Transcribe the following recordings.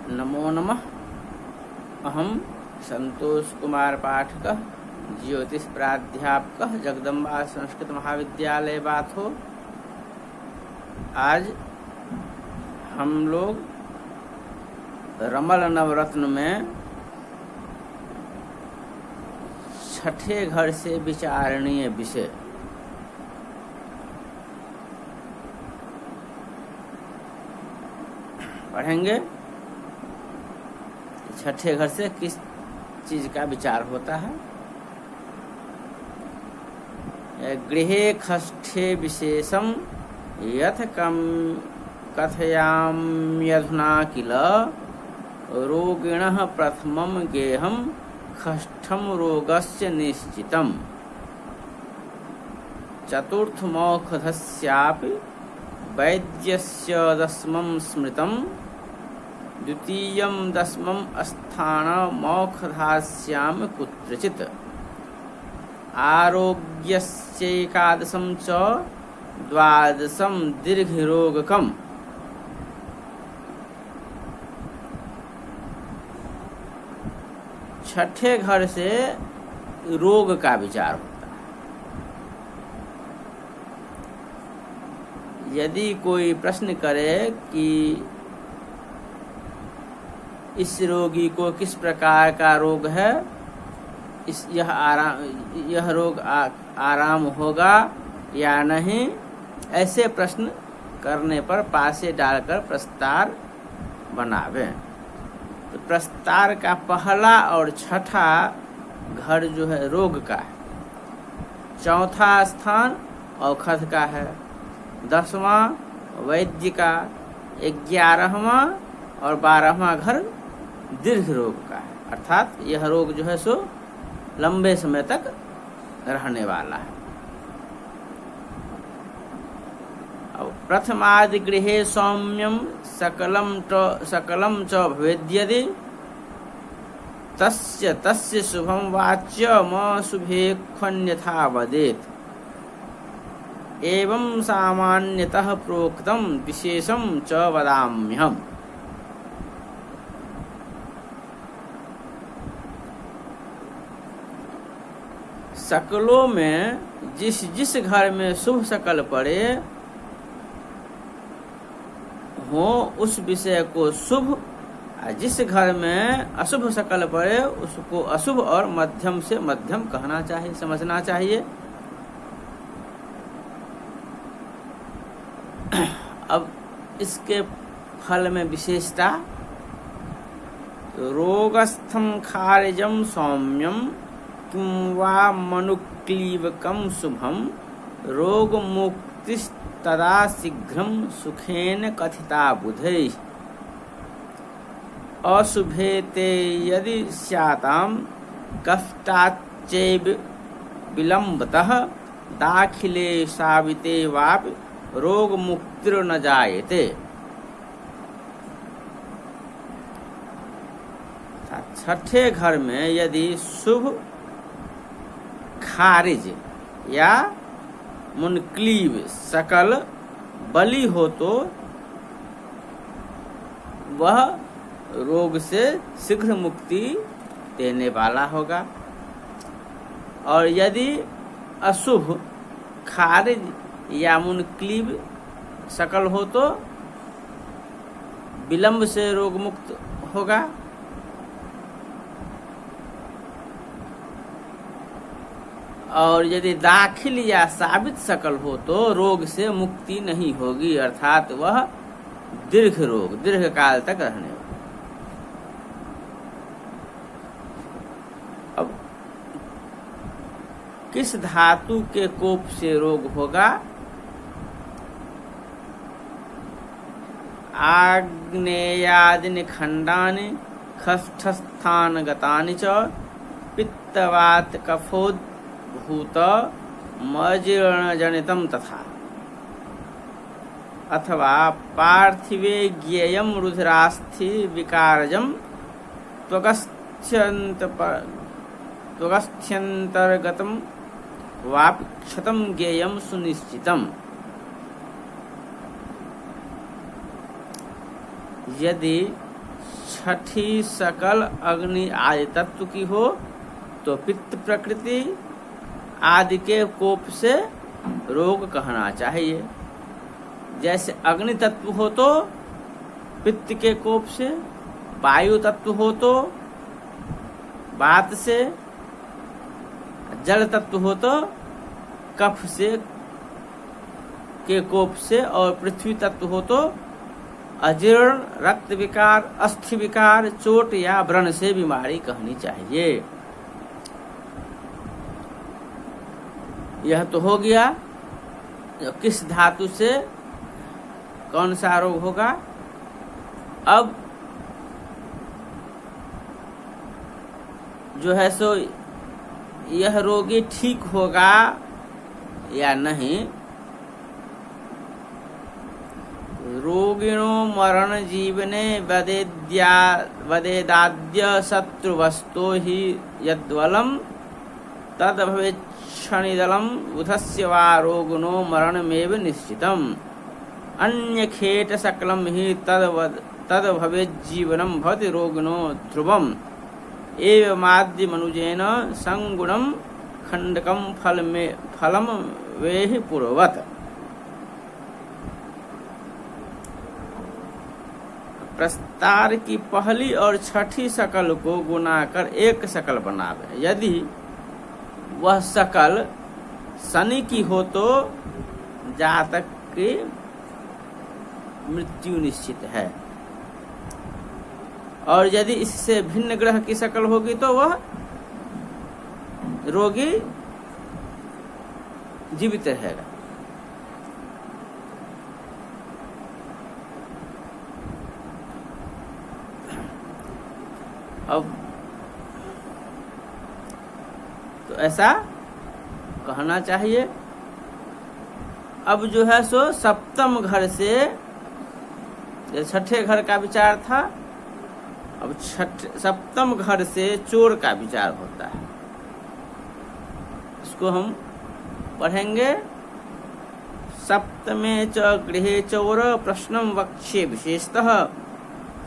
नमो नमः। अहम संतोष कुमार पाठक, ज्योतिष प्राध्यापक, जगदम्बा संस्कृत महाविद्यालय बाथो। आज हम लोग रमल नवरत्न में छठे घर से विचारणीय विषय पढ़ेंगे। छठे घर से किस चीज का विचार होता है। गृहे खष्ठे विशेषम यथ कथयाम्यधुना किल रोगिणः प्रथमं गेहं खष्ठं रोगस्य निश्चितम्। चतुर्थमौषधस्यापि वैद्यस्य दशमं स्मृतं द्वितीयं दशमं स्थानमौषधास्यां कुत्रचित्। आरोग्यस्यैकादशं च द्वादशं दीर्घरोगकम्। छठे घर से रोग का विचार होता है। यदि कोई प्रश्न करे कि इस रोगी को किस प्रकार का रोग है, यह रोग आराम होगा या नहीं, ऐसे प्रश्न करने पर पासे डालकर प्रस्तार बनावे। तो प्रस्तार का पहला और छठा घर जो है रोग का है। चौथा स्थान औषध का है, 10वां वैद्य का, 11वां और 12वां घर दीर्घ रोग का है। अर्थात यह रोग जो है सो लंबे समय तक रहने वाला है। प्रथमादि गृहे सौम्यम सकलम च भवेद्यदि तस्य शुभम वाच्यम शुभे ख्वन्यथा वदेत्। एवं सामान्यतः प्रोक्तम विशेषम च वदाम्यहम्। सकलों में जिस घर में शुभ सकल पड़े हो उस विषय को शुभ, जिस घर में अशुभ सकल पड़े उसको अशुभ और मध्यम से मध्यम कहना चाहिए, समझना चाहिए। अब इसके फल में विशेषता, रोगस्थम खारिजम सौम्यम किं वा मनुक्लीवकम शुभम रोग मुक्तिस्तदा शीघ्रं सुखेन कथिता बुधैः। अशुभे ते यदि स्यातां कष्टाच्चैव विलम्बतः दाखिले साविते वापि रोग मुक्तिर्न जायते। छठे घर में यदि शुभ खारिज या मुनक्लीव सकल बली हो तो वह रोग से शीघ्र मुक्ति देने वाला होगा। और यदि अशुभ खारिज या मुनक्लीव सकल हो तो विलंब से रोग मुक्त होगा। और यदि दाखिल या साबित सकल हो तो रोग से मुक्ति नहीं होगी, अर्थात वह दीर्घ रोग, दीर्घ काल तक रहने वाला। अब किस धातु के कोप से रोग होगा? आग्नेयादि खंडानि खष्ठस्थानगतानि च पित्तवात कफोद भूत मजीर्णजनितम तथा। अथवा पार्थिवे ज्ञेयं रुधिरास्थि विकारजं त्वगस्थ्यंतर्गतं वापि क्षतं ज्ञेयं सुनिश्चितम्। यदि छठी सकल अग्नि आदि तत्व की हो तो पित्त प्रकृति आदि के कोप से रोग कहना चाहिए। जैसे अग्नि तत्व हो तो पित्त के कोप से, वायु तत्व हो तो वात से, जल तत्व हो तो कफ से के कोप से, और पृथ्वी तत्व हो तो अजीर्ण, रक्त विकार, अस्थि विकार, चोट या व्रण से बीमारी कहनी चाहिए। यह तो हो गया किस धातु से कौन सा रोग होगा। अब जो है सो यह रोगी ठीक होगा या नहीं। रोगिणो मरण जीवने वदेदाद्य शत्रुवस्तो हि यद्वलम तद भवेच्छनिदलम बुधस्य वा रोगिणो मरणमेव निश्चितम अन्यखेट सकलम हि तद भवेज्जीवनम भवति रोगिणो ध्रुवम एवमाद्य मनुजेन संगुणम खंडकम फलम वेहि पूर्ववत। प्रस्तार की पहली और छठी शकल को गुना कर एक शकल बनावे। यदि वह शकल शनि की हो तो जातक की मृत्यु निश्चित है, और यदि इससे भिन्न ग्रह की शकल होगी तो वह रोगी जीवित रहेगा। अब तो ऐसा कहना चाहिए। अब जो है सो सप्तम घर से, छठे घर का विचार था, अब सप्तम घर से चोर का विचार होता है। इसको हम पढ़ेंगे। सप्तमे च गृहे चौर प्रश्नम वक्ष्ये विशेषतः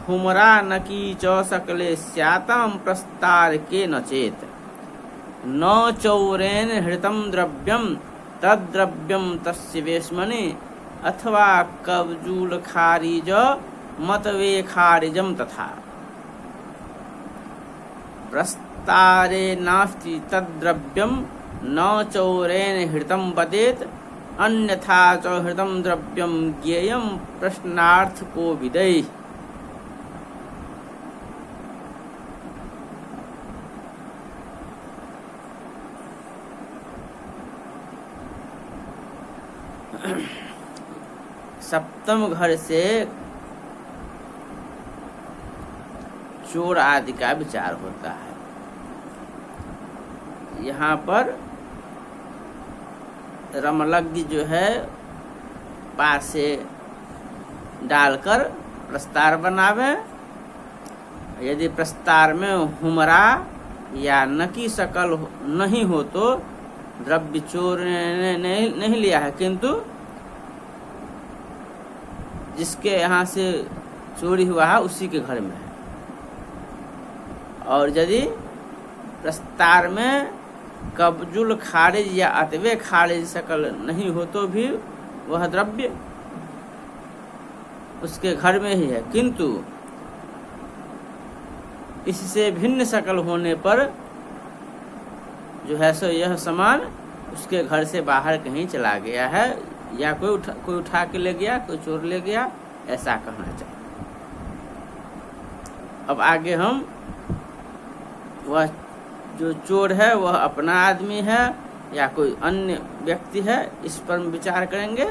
हुमरा नकी च सकले स्यातां प्रस्तार के न चेत न चौरेन हृतम द्रव्यम तद्द्रव्यम तस्य वेश्मनि अथवा कवजूल खारिज मतवे खारिजम तथा प्रस्तारे नास्ति तद्द्रव्यम न चौरेन हृतम वदेत अन्यथा च हृतम द्रव्यम ज्ञेयम प्रश्नार्थ को विदय। सप्तम घर से चोर आदि का विचार होता है। यहाँ पर रमलग्न जो है पास से डालकर प्रस्तार बनावे। यदि प्रस्तार में हुमरा या नकी शकल नहीं हो तो द्रव्य चोर ने नहीं लिया है, किंतु जिसके यहाँ से चोरी हुआ है उसी के घर में है। और यदि प्रस्तार में कब्जुल खारिज या अतवे खारिज शकल नहीं हो तो भी वह द्रव्य उसके घर में ही है, किंतु इससे भिन्न शकल होने पर जो है सो यह सामान उसके घर से बाहर कहीं चला गया है, या कोई उठा के ले गया, कोई चोर ले गया, ऐसा कहना चाहिए। अब आगे हम वह जो चोर है वह अपना आदमी है या कोई अन्य व्यक्ति है, इस पर विचार करेंगे।